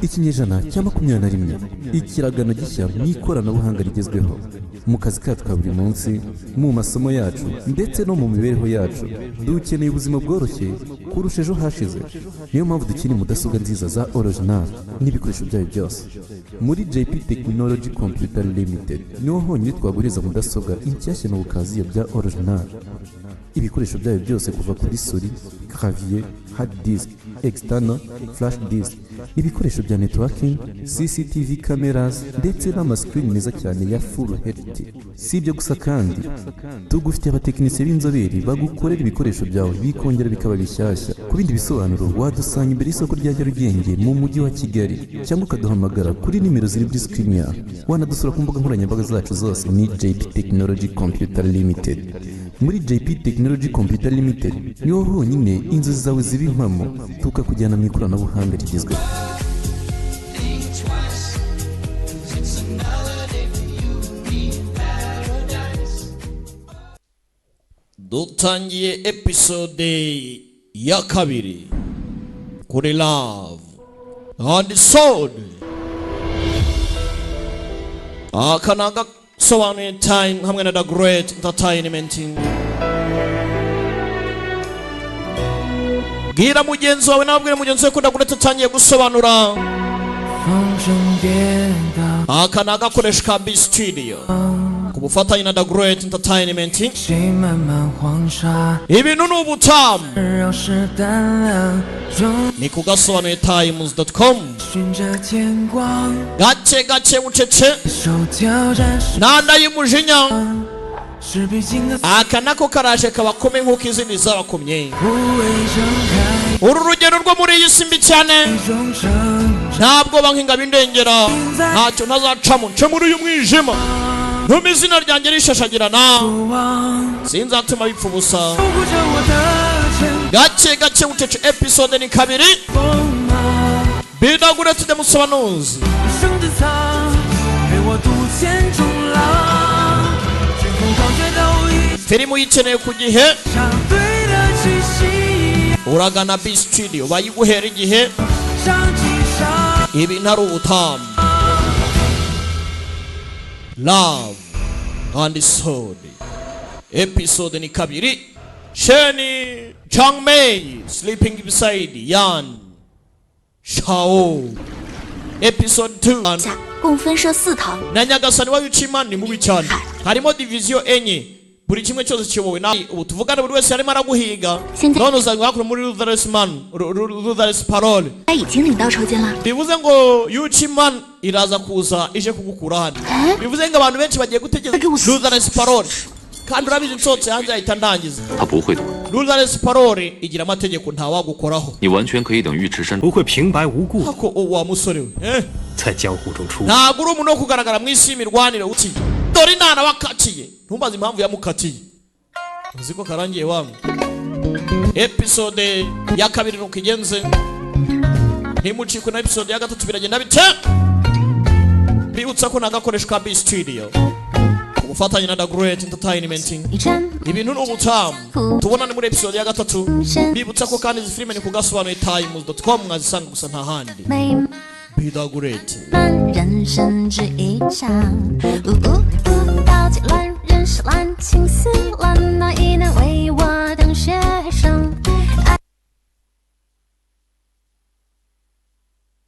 ikinyejana cya 21 ikiragano gishya mu ikoranabuhanga rigezweho mu kazi kacu ka buri munsi, mu masomo yacu ndetse no mu mibereho yacu. Dukeneye ubuzima bworoshye kurusha ejo hashize. Niyo mpamvu dukeneye mudasobwa nziza za original n'ibikoresho byayo byose. Muri JP Technology Computer Limited niho honyine twaguriza mudasobwa inshyashya n'ubukaziye bya original. Ibikoresho byayo byose kuva kuri souris, clavier, hard disk, external, flash disk, ibikoresho bya networking, CCTV cameras ndetse n'amascreen meza cyane ya Full HD. Si ibyo gusa kandi tugufitiye abatekinisiye b'inzobere bagukorera ibikoresho byawe bikongera bikaba bishyashya. Ku bindi bisobanuro wadusanga imbere y'isoko rya Nyarugenge mu mujyi wa Kigali, cyangwa ukaduhamagara kuri nimero ziri kuri screen yawe. Wanadusura ku mbuga nkoranyambaga zacu zose ni JP Technology Computer Limited. Muri JP Technology Computer Limited niho honyine inzozi zawe ziba impamo, tukakujyana mu ikoranabuhanga rigezweho. Dutangiye episode ya kabiri kuri Love and Sword. Akanaga sobanuye time hamwe na The Great Entertainment. Gira mugenzi wawe nabwire mugenzi we ko The Great atangiye gusobanura. Akanaga koresha ka B Studio ku bufatanye na The Great Entertainment. Ibintu n'ubutamu ni kugasobanuye times.com. Gace gace bucece nanda y'umujinya. Aka nako karaje kabakome nk'uko izindi zabakomye. Uru rugero rwo muri iyi simbi cyane ntabwo bankinga bindengera, ntacyo ntazacamo nce muri uyu mwijima. Ntuma izina ryanjye rishashagirana, sinzatuma bipfa ubusa. Gace gace bucece episode ni kabiri. Bidagure tude musobanuzi. Filmu yikeneye ku gihe, uragana B Studio bayiguhera igihe. Ibi ntari ubutamu. Love and Sword episode ni kabiri. Sheni Changmei sleeping beside Yan Shao episode 2. 共分设4堂 na nyagasani wa Yuchima ni mubi cyane. Harimo division enye, buri kimwe cyose kiyobowe na tuvugana buri wese arimo araguhiga. None uzanywa hakuru muri Ruthless Man, Ruthless Parole. 已经领到抽筋了 bivuze ngo Yuchima iraza kuza ije kugukura hano. Bivuze ngo abantu benshi bagiye gutegeza Ruthless Parole, kandi urabizi nsotse hanze ahita ndangiza. 他不会懂， Ruthless Parole igira amategeko ntawagukoraho. 你完全可以等尉迟深 不会平白无故 Hako wa musore we 在江湖中出。 ntabwo uri umuntu wo kugaragara mu isi y'imirwanire uti dore inana wakatiye, ntumbaze impamvu yamukatiye. Uzi ko karangiye wangu. Episode ya kabiri nuko igenze, ntimucikwe na episode ya gatatu biragenda bite. Bibutsa ko nagakoresha ka B Studio ubufatanye na The Great Entertainment. 一站 Ibintu n'ubutamu tubonane muri episode ya gatatu. Bibutsa ko kandi izi filime ni kugasobanuye times.com, mwazisanga gusa nta handi. 美 Be The Great 满人生只一场，到极乱人是滥，情丝乱，那